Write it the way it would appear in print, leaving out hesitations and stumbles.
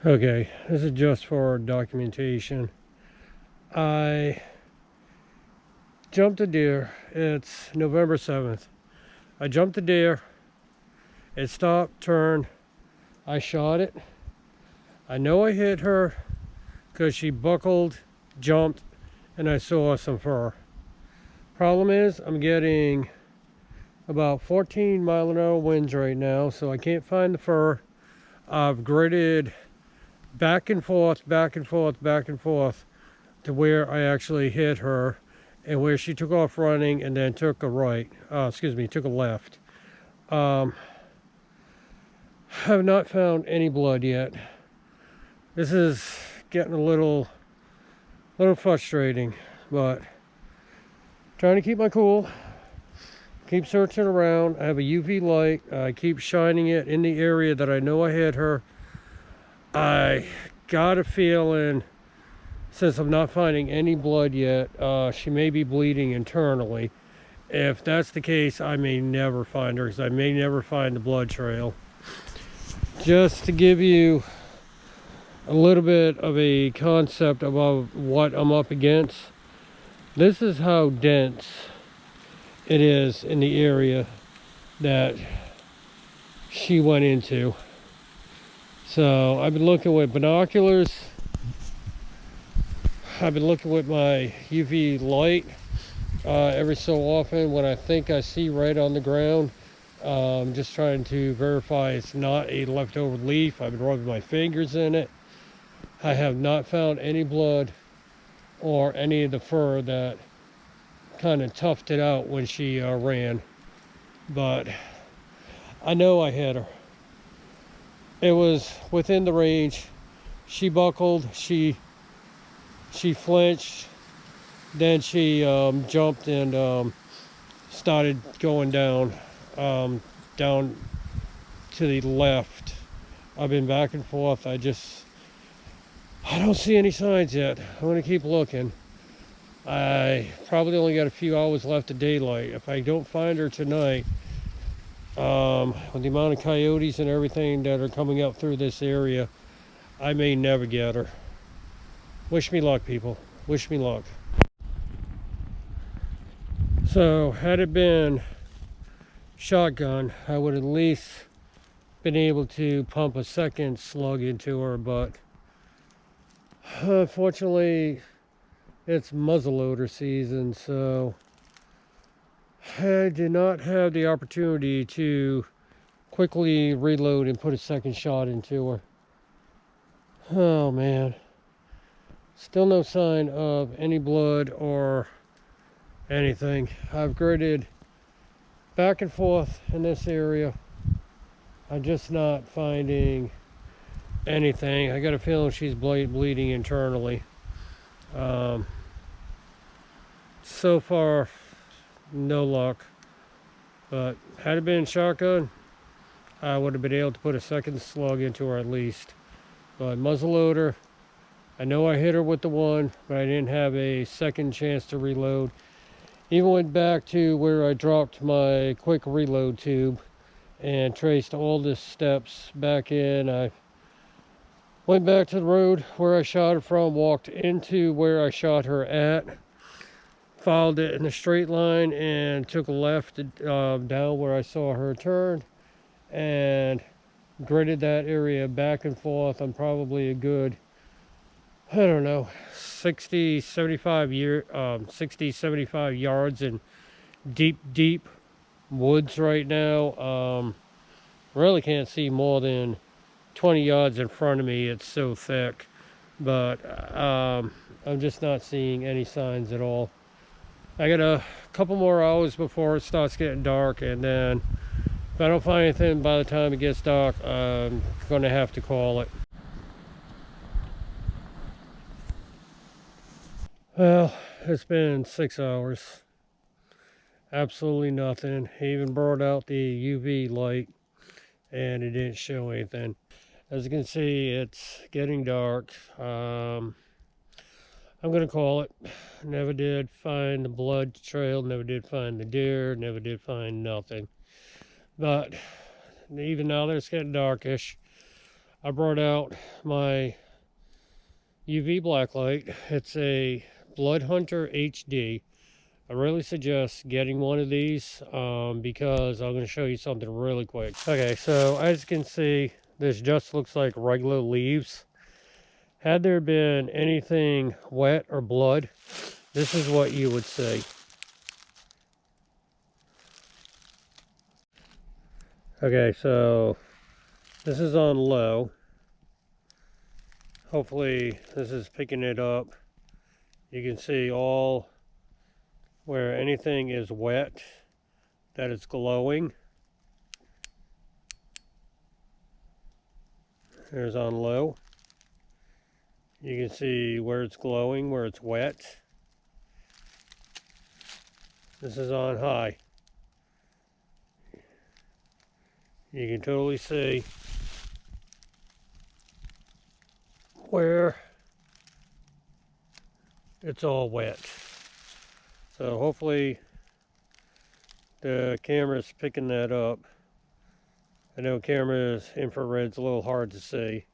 Okay, this is just for documentation. I jumped a deer. It's November 7th. I jumped the deer. It stopped, turned. I shot it. I know I hit her because she buckled, jumped, and I saw some fur. Problem is, I'm getting about 14 mile-an-hour winds right now, so I can't find the fur. I've gridded back and forth, back and forth, back and forth to where I actually hit her and where she took off running and then took a right, took a left. Have not found any blood yet. This is getting a little frustrating, but trying to keep my cool, keep searching around. I have a UV light. I keep shining it in the area that I know I hit her. I got a feeling, since I'm not finding any blood yet, she may be bleeding internally. If that's the case, I may never find her, because I may never find the blood trail. Just to give you a little bit of a concept about what I'm up against, this is how dense it is in the area that she went into. So I've been looking with binoculars. I've been looking with my UV light every so often when I think I see red on the ground. Just trying to verify it's not a leftover leaf. I've been rubbing my fingers in it. I have not found any blood or any of the fur that kind of toughed it out when she ran. But I know I hit her. It was within the range. She buckled, she flinched, then she jumped and started going down to the left. I've been back and forth. I don't see any signs yet. I'm gonna keep looking. I probably only got a few hours left of daylight. If I don't find her tonight, with the amount of coyotes and everything that are coming up through this area, I may never get her. Wish me luck, people. Wish me luck. So, had it been shotgun, I would at least been able to pump a second slug into her, but unfortunately it's muzzleloader season, so I did not have the opportunity to quickly reload and put a second shot into her. Oh man, still no sign of any blood or anything. I've gridded back and forth in this area. I'm just not finding anything. I got a feeling she's bleeding internally. So far, no luck. But had it been shotgun, I would have been able to put a second slug into her at least. But muzzleloader, I know I hit her with the one, but I didn't have a second chance to reload. Even went back to where I dropped my quick reload tube and traced all the steps back in. I went back to the road where I shot her from, walked into where I shot her at, followed it in a straight line and took a left down where I saw her turn, and gridded that area back and forth on probably a good, I don't know, 60, 75 yards in deep woods right now. Really can't see more than 20 yards in front of me. It's so thick, but I'm just not seeing any signs at all. I got a couple more hours before it starts getting dark, and then if I don't find anything by the time it gets dark, I'm gonna have to call it. Well, it's been 6 hours. Absolutely nothing. He even brought out the UV light and it didn't show anything. As you can see, it's getting dark. I'm gonna call it. Never did find the blood trail, never did find the deer, never did find nothing. But even now that it's getting darkish, I brought out my UV blacklight. It's a Bloodhunter HD. I really suggest getting one of these because I'm going to show you something really quick. Okay, so as you can see, this just looks like regular leaves. Had there been anything wet or blood, this is what you would see. Okay, so this is on low. Hopefully this is picking it up. You can see all where anything is wet, that it's glowing. There's on low. You can see where it's glowing, where it's wet. This is on high. You can totally see where it's all wet. So hopefully the camera's picking that up. I know camera's infrared's a little hard to see.